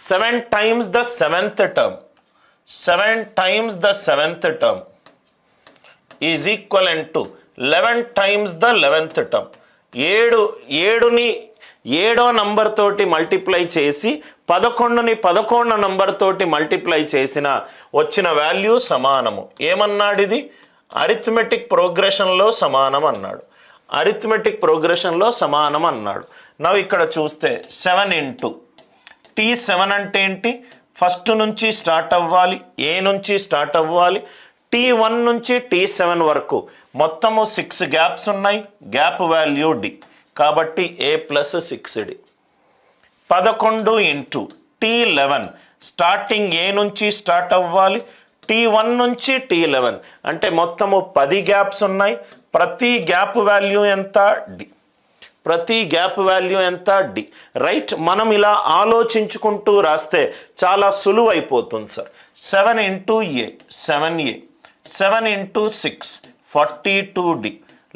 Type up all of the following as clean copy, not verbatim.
7 times the 7th term, 7 times the 7th term is equivalent to 11 times the 11th term. 7ని 7వ number తోటి multiply చేసి 11ని 11వ number తోటి multiply చేసిన వచ్చిన value సమానము. ఏమన్నాడు? ఇది అరిథమెటిక్ ప్రోగ్రెషన్లో సమానం అన్నాడు. అరిథమెటిక్ ప్రోగ్రెషన్లో సమానం అన్నాడు. నవ్వు ఇక్కడ చూస్తే 7 ఇంటూ T7 అంటే ఏంటి? ఫస్ట్ నుంచి స్టార్ట్ అవ్వాలి, ఏ నుంచి స్టార్ట్ అవ్వాలి, T1 నుంచి T7 వరకు మొత్తము 6 గ్యాప్స్ ఉన్నాయి. గ్యాప్ వాల్యూ D కాబట్టి A plus 6D. 11 into T11 starting A నుంచి స్టార్ట్ అవ్వాలి, T1 నుంచి T11 అంటే మొత్తము 10 గ్యాప్స్ ఉన్నాయి. ప్రతి గ్యాప్ వాల్యూ ఎంత? D. ప్రతి గ్యాప్ వాల్యూ ఎంత? D. రైట్. మనం ఇలా ఆలోచించుకుంటూ రాస్తే చాలా సులువు అయిపోతుంది sir. 7 into A 7A, 7 into 6 42D,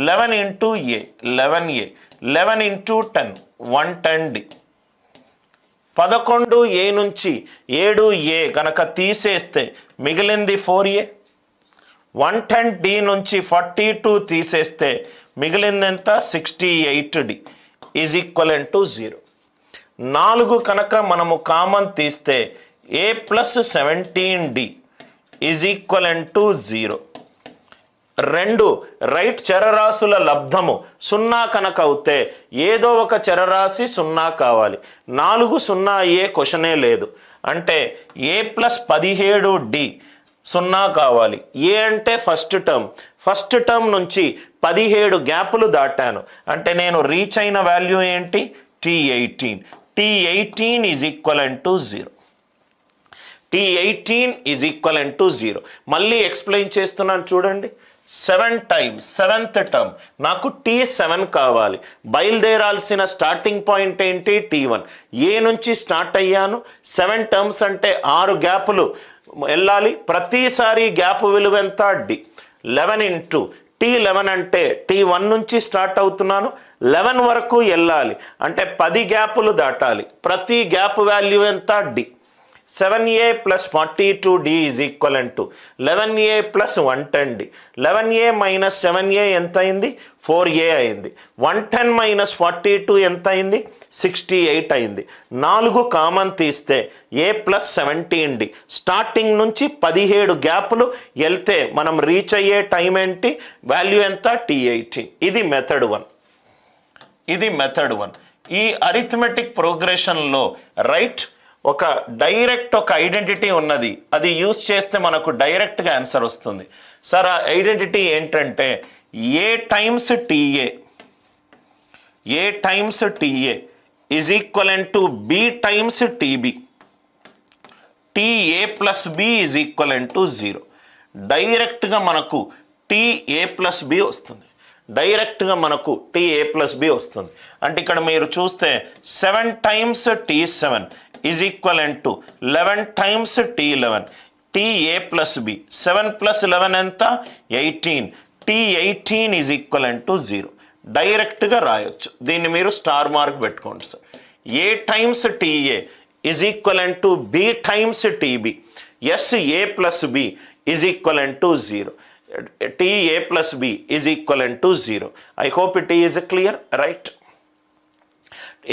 11 into A 11A, 11 into 10 110D. 11A నుంచి 7A కనుక తీసేస్తే మిగిలింది 4A. 110D నుంచి 42 తీసేస్తే మిగిలింది ఎంత? 68D is equivalent to 0. 4 కనుక మనము కామన్ తీస్తే A plus 17D is equivalent to 0. 2 right చరరాశుల లబ్ధము 0 కనుక అవుతే ఏదో ఒక చరరాశి 0 కావాలి. 4 0 అయ్యే క్వశ్చనే లేదు. అంటే A ప్లస్ 17D 0 కావాలి. ఏ అంటే ఫస్ట్ టర్మ్ నుంచి 17 గ్యాపులు దాటాను అంటే నేను రీచ్ అయిన వాల్యూ ఏంటి? T18. T18 is equivalent to 0. T18 is equivalent to 0. మళ్ళీ ఎక్స్ప్లెయిన్ చేస్తున్నాను చూడండి. 7 టైమ్స్ 7th టర్మ్ నాకు T7 కావాలి. బయలుదేరాల్సిన స్టార్టింగ్ పాయింట్ ఏంటి? T1. ఏ నుంచి స్టార్ట్ అయ్యాను? 7 టర్మ్స్ అంటే 6 గ్యాపులు వెళ్ళాలి. ప్రతిసారి గ్యాప్ విలువ ఎంత? D. 11 ఇంటూ T11 అంటే T1 నుంచి స్టార్ట్ అవుతున్నాను, 11 వరకు వెళ్ళాలి అంటే 10 గ్యాపులు దాటాలి. ప్రతి గ్యాప్ వాల్యూ ఎంత? D. 7A plus 42D is equivalent to 11A plus 110D. 11A minus 7A ఎంత అయింది? 4A అయింది. 110 మైనస్ 42 ఎంత అయింది? 68 అయింది. 4 కామన్ తీస్తే A ప్లస్ 17D. స్టార్టింగ్ నుంచి 17 గ్యాపులు వెళ్తే మనం రీచ్ అయ్యే టైం ఏంటి? వాల్యూ ఎంత? T18. ఇది మెథడ్ 1. ఇది మెథడ్ 1. ఈ అరిథమెటిక్ ప్రోగ్రెషన్లో రైట్ ఒక డైరెక్ట్ ఒక ఐడెంటిటీ ఉన్నది. అది యూజ్ చేస్తే మనకు డైరెక్ట్గా ఆన్సర్ వస్తుంది. సార్ ఆ ఐడెంటిటీ ఏంటంటే A times TA, A times TA is equivalent to B times TB. TA plus B is equivalent to 0. డైరెక్ట్గా మనకు TA ప్లస్ B వస్తుంది. డైరెక్ట్గా మనకు TA ప్లస్ B వస్తుంది. అంటే ఇక్కడ మీరు చూస్తే 7 times T7 is equivalent to 11 times T11. TA plus B 7 plus 11 ఎంత? 18. T18 is equivalent to 0. డైరెక్ట్గా రాయొచ్చు. దీన్ని మీరు స్టార్ మార్క్ పెట్టుకోండి sir. A times TA is equivalent to B times TB. A plus B is equivalent to 0. TA plus B is equivalent to 0. I hope it is clear, right?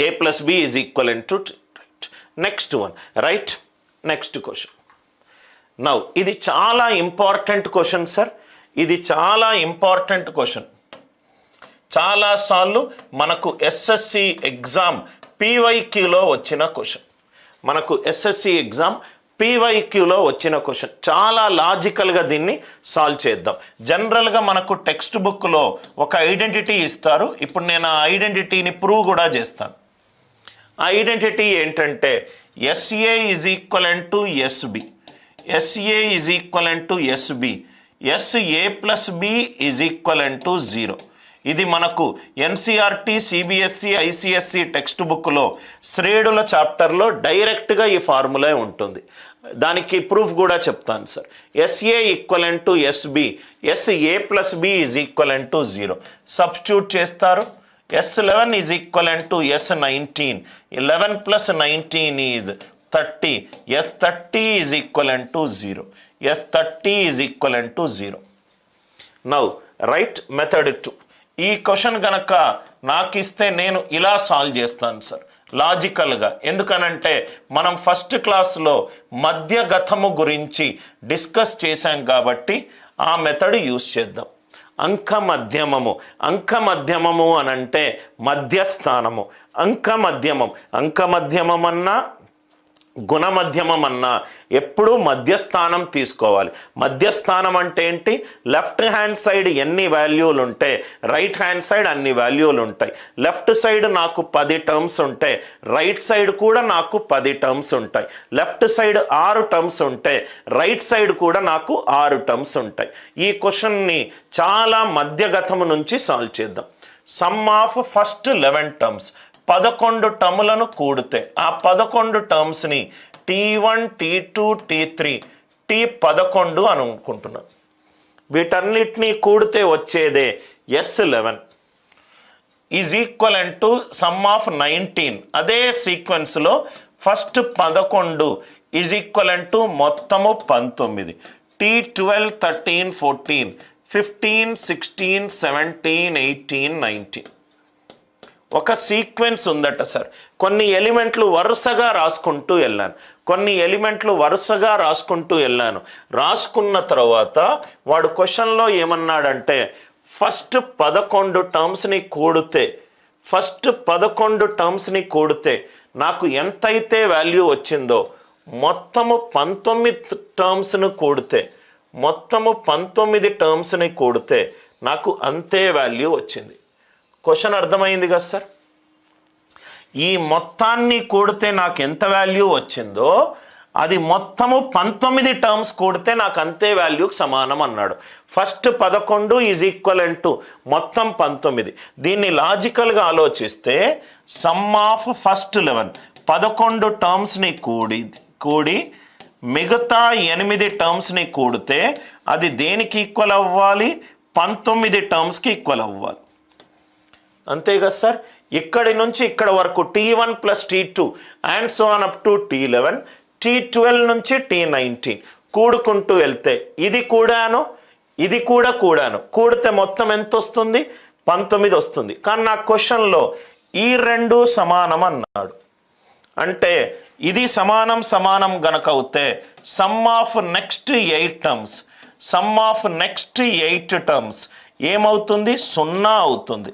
A plus B is equivalent to right. Next one, right? Next question. Now, ఇది చాలా important question sir. ఇది చాలా important question. చాలాసార్లు మనకు SSC exam PYQలో వచ్చిన question. మనకు SSC exam PYQలో వచ్చిన question. చాలా లాజికల్గా దీన్ని సాల్వ్ చేద్దాం. జనరల్గా మనకు టెక్స్ట్ బుక్లో ఒక ఐడెంటిటీ ఇస్తారు. ఇప్పుడు నేను ఆ ఐడెంటిటీని ప్రూవ్ కూడా చేస్తాను. ఆ ఐడెంటిటీ ఏంటంటే SA is equivalent to SB, SA is equivalent to SB, SA plus B is equivalent to 0. ఇది మనకు NCERT, CBSE, ICSE టెక్స్ట్ బుక్లో శ్రేణుల చాప్టర్లో డైరెక్ట్గా ఈ ఫార్ములా ఉంటుంది. దానికి ప్రూఫ్ కూడా చెప్తాను sir. SA equivalent to SB, SA plus B is equivalent to 0. Substitute చేస్తారు. S11 is equivalent to S19, 11 plus 19 is 30, S30 is equivalent to 0. S30 is equivalent to 0. Now, write method 2. ఈ question గనక నాకు ఇస్తే నేను ఇలా solve చేస్తాను sir లాజికల్గా. ఎందుకనంటే మనం ఫస్ట్ క్లాస్లో మధ్యగతము గురించి డిస్కస్ చేశాం కాబట్టి ఆ మెథడ్ యూస్ చేద్దాం. అంకమధ్యమము అనంటే మధ్యస్థానము. అంకమధ్యమం అన్నా గుణమధ్యమం అన్నా ఎప్పుడూ మధ్యస్థానం తీసుకోవాలి. మధ్యస్థానం అంటే ఏంటి? లెఫ్ట్ హ్యాండ్ సైడ్ ఎన్ని వాల్యూలు ఉంటే రైట్ హ్యాండ్ సైడ్ అన్ని వాల్యూలు ఉంటాయి. లెఫ్ట్ సైడ్ నాకు 10 టర్మ్స్ ఉంటే రైట్ సైడ్ కూడా నాకు 10 టర్మ్స్ ఉంటాయి. లెఫ్ట్ సైడ్ 6 టర్మ్స్ ఉంటే రైట్ సైడ్ కూడా నాకు 6 టర్మ్స్ ఉంటాయి. ఈ క్వశ్చన్ని చాలా మధ్యగతము నుంచి సాల్వ్ చేద్దాం. సమ్ ఆఫ్ ఫస్ట్ 11 టర్మ్స్, 11 టర్ములను కూడితే ఆ 11 టర్మ్స్ని T1, T2, T3, T11 అని అనుకుంటున్నాను. వీటన్నిటినీ కూడితే వచ్చేదే S11 is equivalent to some of 19. అదే సీక్వెన్స్లో ఫస్ట్ 11 ఈజ్ ఈక్వలెంట్ టు మొత్తము 19. T12, 13, 14, 15, 16, 17, 18, 19. ఒక సీక్వెన్స్ ఉందట సార్. కొన్ని ఎలిమెంట్లు వరుసగా రాసుకుంటూ వెళ్ళాను. రాసుకున్న తర్వాత వాడు క్వశ్చన్లో ఏమన్నాడంటే ఫస్ట్ 11 టర్మ్స్ని కూడితే నాకు ఎంతైతే వాల్యూ వచ్చిందో మొత్తము 19 టర్మ్స్ని కూడితే నాకు అంతే వాల్యూ వచ్చింది. క్వశ్చన్ అర్థమైంది కదా సార్? ఈ మొత్తాన్ని కూడితే నాకు ఎంత వాల్యూ వచ్చిందో అది మొత్తము 19 టర్మ్స్ కూడితే నాకు అంతే వాల్యూకి సమానం అన్నాడు. ఫస్ట్ 11 ఈజ్ ఈక్వలెంట్ టు మొత్తం 19. దీన్ని లాజికల్గా ఆలోచిస్తే సమ్ ఆఫ్ ఫస్ట్ 11 టర్మ్స్ని కూడి మిగతా 8 టర్మ్స్ని కూడితే అది దేనికి ఈక్వల్ అవ్వాలి? 19 టర్మ్స్కి ఈక్వల్ అవ్వాలి. అంతే కదా సార్? ఇక్కడి నుంచి ఇక్కడ వరకు T1 plus T2 and so on up to T11, T12 నుంచి T19 కూడుకుంటూ వెళ్తే ఇది కూడాను కూడితే మొత్తం ఎంత వస్తుంది? 19 వస్తుంది. కానీ నా క్వశ్చన్లో ఈ రెండు సమానం అన్నాడు. అంటే ఇది సమానం గనక అవుతే సమ్ ఆఫ్ నెక్స్ట్ 8 టర్మ్స్ ఏమవుతుంది? 0 అవుతుంది.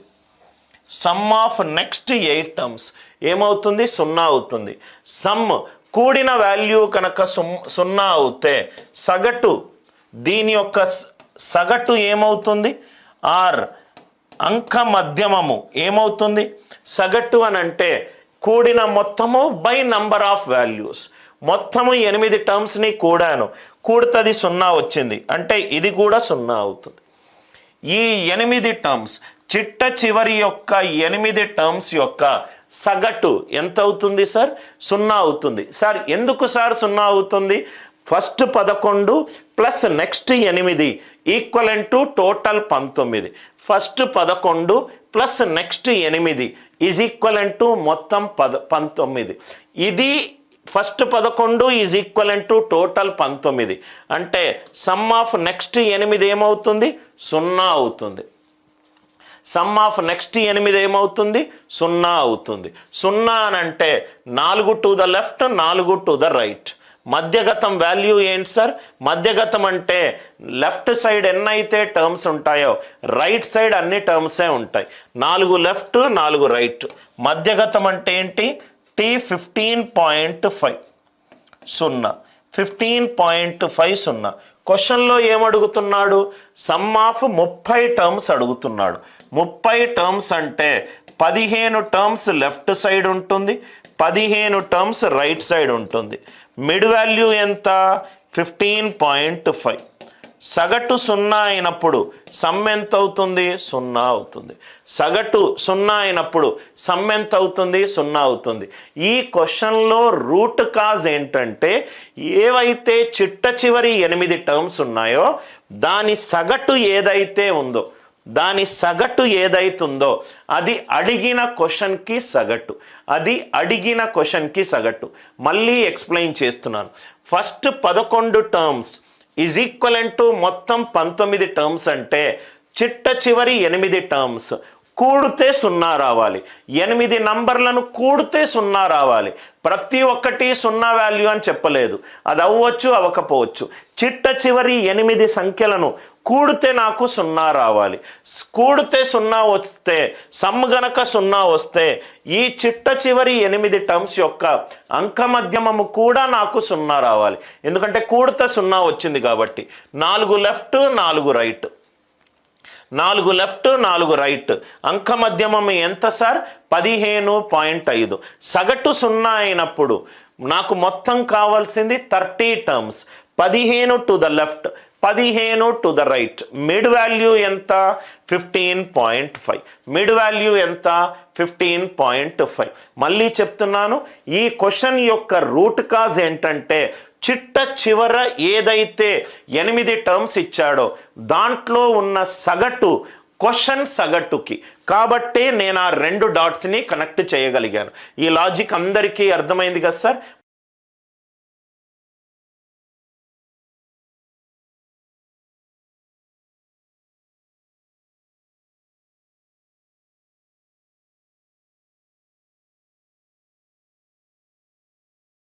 సమ్ ఆఫ్ నెక్స్ట్ 8 టర్మ్స్ ఏమవుతుంది? 0 అవుతుంది. సమ్ కూడిన వాల్యూ కనుక 0 అవుతే దీని యొక్క సగటు ఏమవుతుంది? ఆర్ అంక మధ్యమము ఏమవుతుంది? సగటు అని అంటే కూడిన మొత్తము బై నంబర్ ఆఫ్ వాల్యూస్. మొత్తము 8 టర్మ్స్ని కూడితే 0 వచ్చింది అంటే ఇది కూడా 0 అవుతుంది. ఈ 8 టర్మ్స్ చిట్ట చివరి యొక్క 8 టర్మ్స్ యొక్క సగటు ఎంత అవుతుంది సార్? 0 అవుతుంది. సార్ ఎందుకు సార్ 0 అవుతుంది? First 11 plus next 8 equivalent to total 19. First 11 plus next 8 is equivalent to మొత్తం 19. ఇది first 11 is equivalent to total 19 అంటే సమ్ ఆఫ్ నెక్స్ట్ 8 ఏమవుతుంది? 0 అవుతుంది. సమ్ ఆఫ్ నెక్స్ట్ 8 ఏమవుతుంది? 0 అవుతుంది. 0 అని అంటే 4 to the left, 4 to the right. మధ్యగతం వాల్యూ ఏంటి సార్? మధ్యగతం అంటే లెఫ్ట్ సైడ్ ఎన్నైతే టర్మ్స్ ఉంటాయో రైట్ సైడ్ అన్ని టర్మ్సే ఉంటాయి. 4 లెఫ్ట్, 4 రైట్. మధ్యగతం అంటే ఏంటి? T15.5 0. 15.5 క్వశ్చన్లో ఏమడుగుతున్నాడు? సమ్ ఆఫ్ 30 టర్మ్స్ అడుగుతున్నాడు. 30 టర్మ్స్ అంటే 15 టర్మ్స్ లెఫ్ట్ సైడ్ ఉంటుంది, 15 టర్మ్స్ రైట్ సైడ్ ఉంటుంది. మిడ్ వాల్యూ ఎంత? 15.5. సగటు 0 అయినప్పుడు సమ్ ఎంత అవుతుంది? 0 అవుతుంది. సగటు 0 అయినప్పుడు సమ్ ఎంత అవుతుంది? 0 అవుతుంది. ఈ క్వశ్చన్లో రూట్ కాజ్ ఏంటంటే ఏవైతే చిట్ట చివరి 8 టర్మ్స్ ఉన్నాయో దాని సగటు ఏదైతే ఉందో దాని సగటు ఏదైతుందో అది అడిగిన క్వశ్చన్కి సగటు, అది అడిగిన క్వశ్చన్కి సగటు. మళ్ళీ ఎక్స్ప్లెయిన్ చేస్తున్నాను. First 11 terms is equivalent to మొత్తం 19 టర్మ్స్ అంటే చిట్ట చివరి 8 టర్మ్స్ కూడితే 0 రావాలి. 8 నంబర్లను కూడితే 0 రావాలి. ప్రతి ఒక్కటి 0 వాల్యూ అని చెప్పలేదు, అది అవ్వచ్చు అవ్వకపోవచ్చు. చిట్ట చివరి 8 సంఖ్యలను కూడితే నాకు 0 రావాలి. కూడితే 0 వస్తే, సమ్ గనక 0 వస్తే ఈ చిట్ట చివరి 8 టర్మ్స్ యొక్క అంక మధ్యమము కూడా నాకు 0 రావాలి. ఎందుకంటే కూడితే 0 వచ్చింది కాబట్టి. 4 లెఫ్ట్ 4 రైట్, 4 లెఫ్ట్ 4 రైట్. అంక మధ్యమం ఎంత సార్? 15.5. సగటు 0 అయినప్పుడు నాకు మొత్తం కావాల్సింది 30 terms. 15 to the left, 15 to the right. Mid value ఎంత? 15.5. మిడ్ వాల్యూ ఎంత? 15.5. మళ్ళీ చెప్తున్నాను, ఈ క్వశ్చన్ యొక్క రూట్ కాజ్ ఏంటంటే చిట్ట చివర ఏదైతే 8 టర్మ్స్ ఇచ్చాడో దాంట్లో ఉన్న సగటు క్వశ్చన్ సగటుకి, కాబట్టి నేను ఆ 2 డాట్స్ని కనెక్ట్ చేయగలిగాను. ఈ లాజిక్ అందరికీ అర్థమైంది కదా సార్?